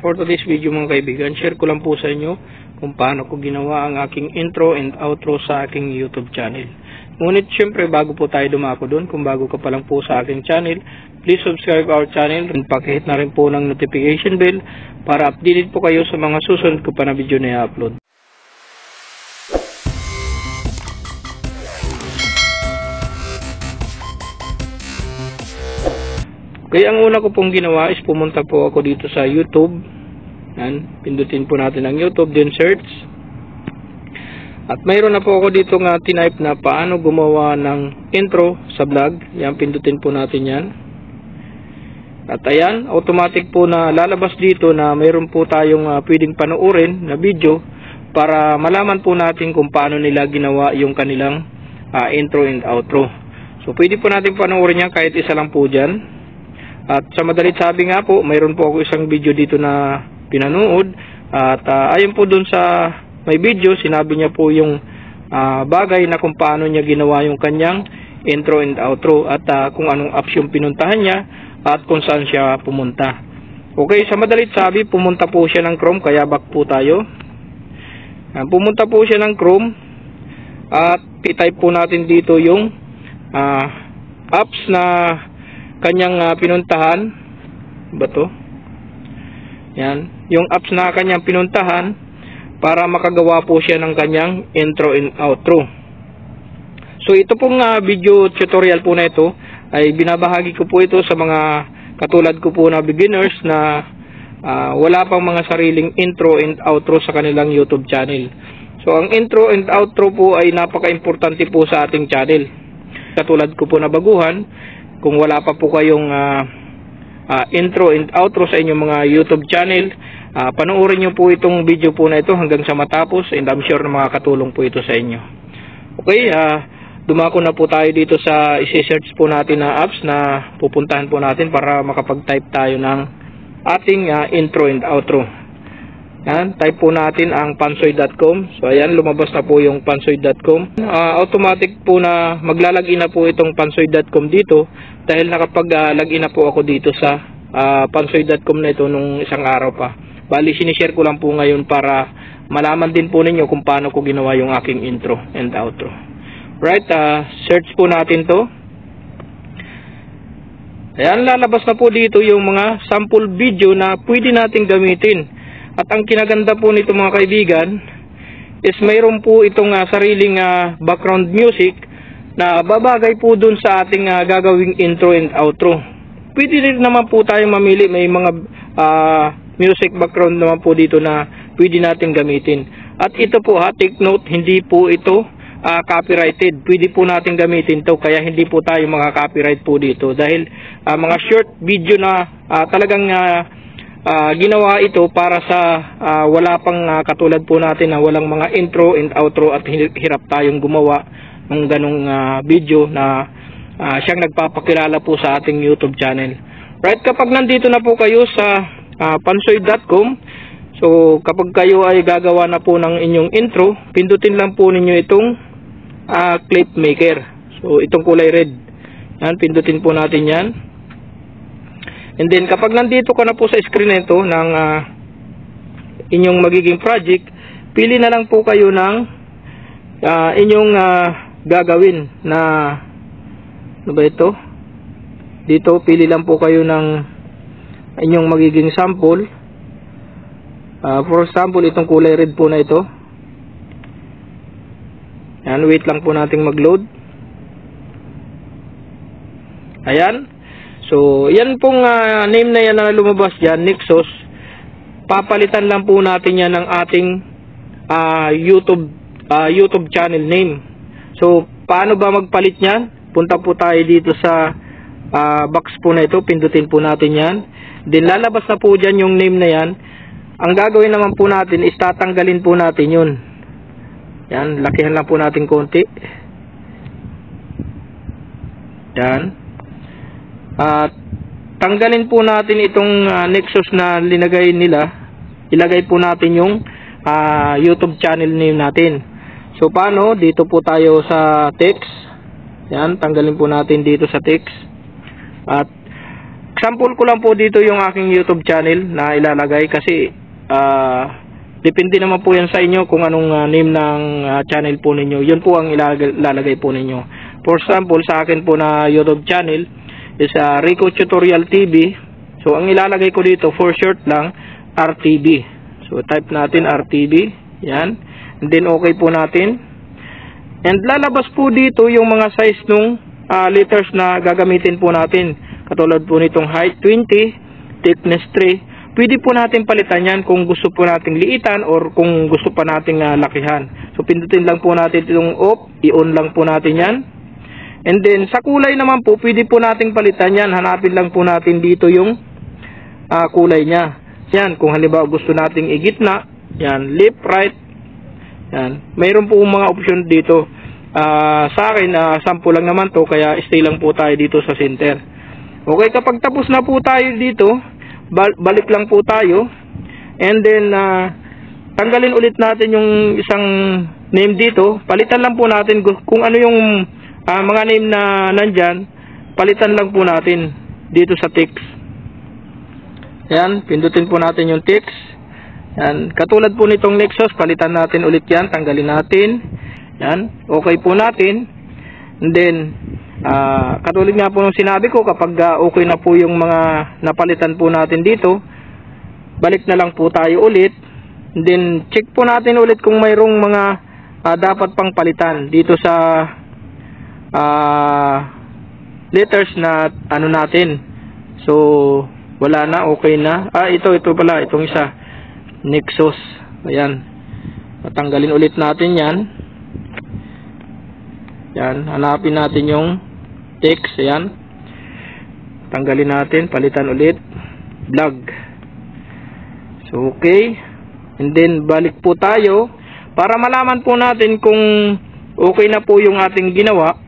for today's video mga kaibigan, share ko lang po sa inyo kung paano ko ginawa ang aking intro and outro sa aking YouTube channel. Ngunit syempre bago po tayo dumako doon, kung bago ka pa lang po sa aking channel, please subscribe our channel and pakihit na rin po ng notification bell para updated po kayo sa mga susunod ko pa na video na i-upload. Kaya ang una ko pong ginawa is pumunta po ako dito sa YouTube. Yan, pindutin po natin ang YouTube, then search. At mayroon na po ako dito nga tinype na paano gumawa ng intro sa vlog. Yan, pindutin po natin yan. At ayan, automatic po na lalabas dito na mayroon po tayong pwedeng panoorin na video para malaman po natin kung paano nila ginawa yung kanilang intro and outro. So pwede po natin panoorin yan kahit isa lang po dyan. At sa madalit sabi nga po, mayroon po ako isang video dito na pinanood. At ayon po dun sa may video, sinabi niya po yung bagay na kung paano niya ginawa yung kanyang intro and outro. At kung anong apps yung pinuntahan niya at kung saan siya pumunta. Okay, sa madalit sabi, pumunta po siya ng Chrome, kaya back po tayo. Pumunta po siya ng Chrome. At i-type po natin dito yung apps na kanyang pinuntahan. Ba to? Yan, yung apps na kanyang pinuntahan para makagawa po siya ng kanyang intro and outro. So ito pong video tutorial po na ito ay binabahagi ko po ito sa mga katulad ko po na beginners na wala pang mga sariling intro and outro sa kanilang YouTube channel. So ang intro and outro po ay napaka-importante po sa ating channel. Katulad ko po na baguhan, kung wala pa po kayong intro and outro sa inyong mga YouTube channel, panoorin nyo po itong video po na ito hanggang sa matapos, and I'm sure na makakatulong po ito sa inyo. Okay, dumako na po tayo dito sa isi-search po natin na apps na pupuntahan po natin para makapag-type tayo ng ating intro and outro. Yan, type po natin ang pansoy.com. So ayan, lumabas na po yung pansoy.com. Automatic po na maglalagin na po itong pansoy.com dito dahil nakapag-login na po ako dito sa pansoy.com na ito nung isang araw pa. Bali, sinishare ko lang po ngayon para malaman din po ninyo kung paano ko ginawa yung aking intro and outro. Right, search po natin to. Ayan, lalabas na po dito yung mga sample video na pwede natin gamitin. At ang kinaganda po nito mga kaibigan is mayroon po itong sariling background music na babagay po dun sa ating gagawing intro and outro. Pwede rin naman po tayong mamili, may mga music background naman po dito na pwede natin gamitin. At ito po take note, hindi po ito copyrighted. Pwede po natin gamitin to, kaya hindi po tayo mga copyright po dito. Dahil mga short video na talagang ginawa ito para sa wala pang katulad po natin na walang mga intro and outro at hirap tayong gumawa ng ganong video na siyang nagpapakilala po sa ating YouTube channel. Right, kapag nandito na po kayo sa pansoy.com, so kapag kayo ay gagawa na po ng inyong intro, pindutin lang po ninyo itong clip maker. So itong kulay red. Yan, pindutin po natin yan. And then kapag nandito ka na po sa screen nito ng inyong magiging project, pili na lang po kayo ng inyong gagawin na ano ba ito? Dito pili lang po kayo ng inyong magiging sample. For example, itong kulay red po na ito. Yan, wait lang po nating mag-load. Ayan. So, yan pong name na yan na lumabas dyan, Nexus. Papalitan lang po natin yan ng ating YouTube channel name. So, paano ba magpalit yan? Punta po tayo dito sa box po na ito. Pindutin po natin yan. Then, lalabas na po dyan yung name na yan. Ang gagawin naman po natin is tatanggalin po natin yun. Yan, lakihan lang po natin konti. Yan. At tanggalin po natin itong Nexus na linagay nila. Ilagay po natin yung YouTube channel name natin. So paano? Dito po tayo sa text. Yan, tanggalin po natin dito sa text. At Sample ko lang po dito yung aking YouTube channel na ilalagay kasi depende naman po yan sa inyo kung anong name ng channel po ninyo. Yun po ang ilalagay po ninyo. For example, sa akin po na YouTube channel is Rico Tutorial TV. So, ang ilalagay ko dito for short lang, RTV. So, type natin RTV. Yan. And then, okay po natin. And lalabas po dito yung mga size nung letters na gagamitin po natin. Katulad po nitong height 20, thickness 3. Pwede po natin palitan yan kung gusto po nating liitan or kung gusto pa nating lakihan. So, pindutin lang po natin itong off. I-on lang po natin yan. And then, sa kulay naman po, pwede po nating palitan yan. Hanapin lang po natin dito yung kulay niya. Yan, kung halimbawa gusto nating igitna, yan, left, right, yan. Mayroon po mga option dito. Sa akin, sample lang naman to, kaya stay lang po tayo dito sa center. Okay, kapag tapos na po tayo dito, balik lang po tayo. And then, tanggalin ulit natin yung isang name dito. Palitan lang po natin kung ano yung mga name na nandyan. Palitan lang po natin dito sa text. Yan, pindutin po natin yung text. Yan, katulad po nitong Nexus, palitan natin ulit yan, tanggalin natin. Yan, okay po natin. And then, katulad nga po nung sinabi ko, kapag okay na po yung mga napalitan po natin dito, balik na lang po tayo ulit. And then, check po natin ulit kung mayroong mga dapat pang palitan dito sa letters na ano natin. So, wala na, okay na. Ito pala, itong isa. Nexus. Ayan. Patanggalin ulit natin yan. Yan. Hanapin natin yung text. Ayan. Tanggalin natin. Palitan ulit. Vlog. So, okay. And then, balik po tayo. Para malaman po natin kung okay na po yung ating ginawa,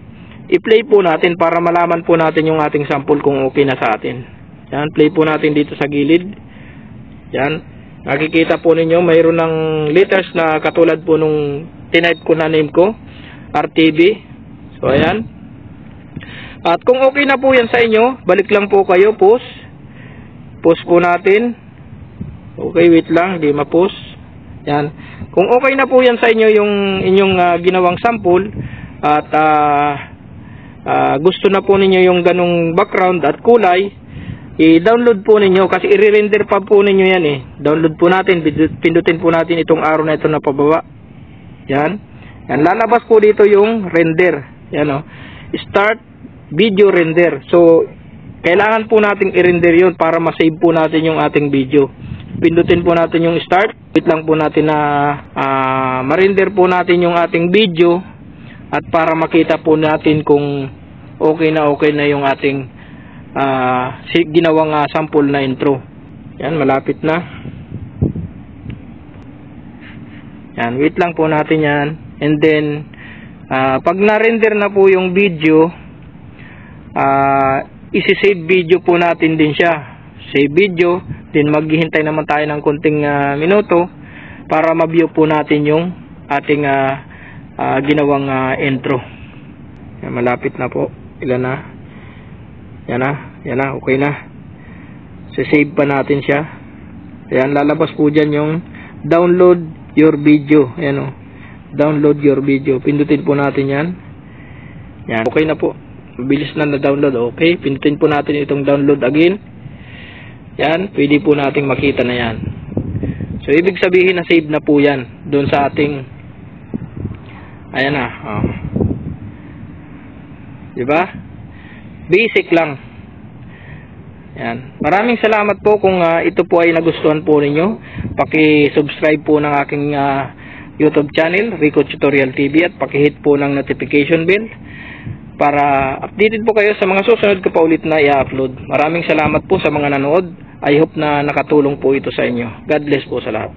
i-play po natin para malaman po natin yung ating sample kung okay na sa atin. Yan, play po natin dito sa gilid. Yan, nakikita po ninyo mayroon ng letters na katulad po nung tinype ko na name ko, RTV. So, ayan. At kung okay na po yan sa inyo, balik lang po kayo, pause. Pause po natin. Okay, wait lang, di ma-pause. Yan. Kung okay na po yan sa inyo yung inyong ginawang sample at gusto na po ninyo yung ganong background at kulay, i-download po ninyo kasi i-render pa po ninyo yan eh. Download po natin, pindutin po natin itong arrow na ito na pababa. Yan. Yan, lalabas po dito yung render. Yan o. Start video render. So, kailangan po nating i-render yun para ma-save po natin yung ating video. Pindutin po natin yung start. Wait lang po natin na ma-render po natin yung ating video at para makita po natin kung okay na yung ating ginawang sample na intro. Yan, malapit na. Yan, wait lang po natin yan. And then, pag na-render na po yung video, isi-save video po natin din siya. Save video, then maghihintay naman tayo ng konting minuto para ma-view po natin yung ating ginawang intro. Yan, malapit na po. Ilan na? Yan na, okay na. Save pa natin siya. Ayan, lalabas po dyan yung download your video. Ayan o, download your video. Pindutin po natin yan. Yan, okay na po. Mabilis na na-download. Okay, pindutin po natin itong download again. Yan, pwede po nating makita na yan. So, ibig sabihin na save na po yan doon sa ating ayan na. Diba? Basic lang. Yan. Maraming salamat po kung ito po ay nagustuhan po ninyo. Paki-subscribe po ng aking YouTube channel, Rico Tutorial TV, at paki-hit po ng notification bell para updated po kayo sa mga susunod ko pa ulit na i-upload. Maraming salamat po sa mga nanood. I hope na nakatulong po ito sa inyo. God bless po sa lahat.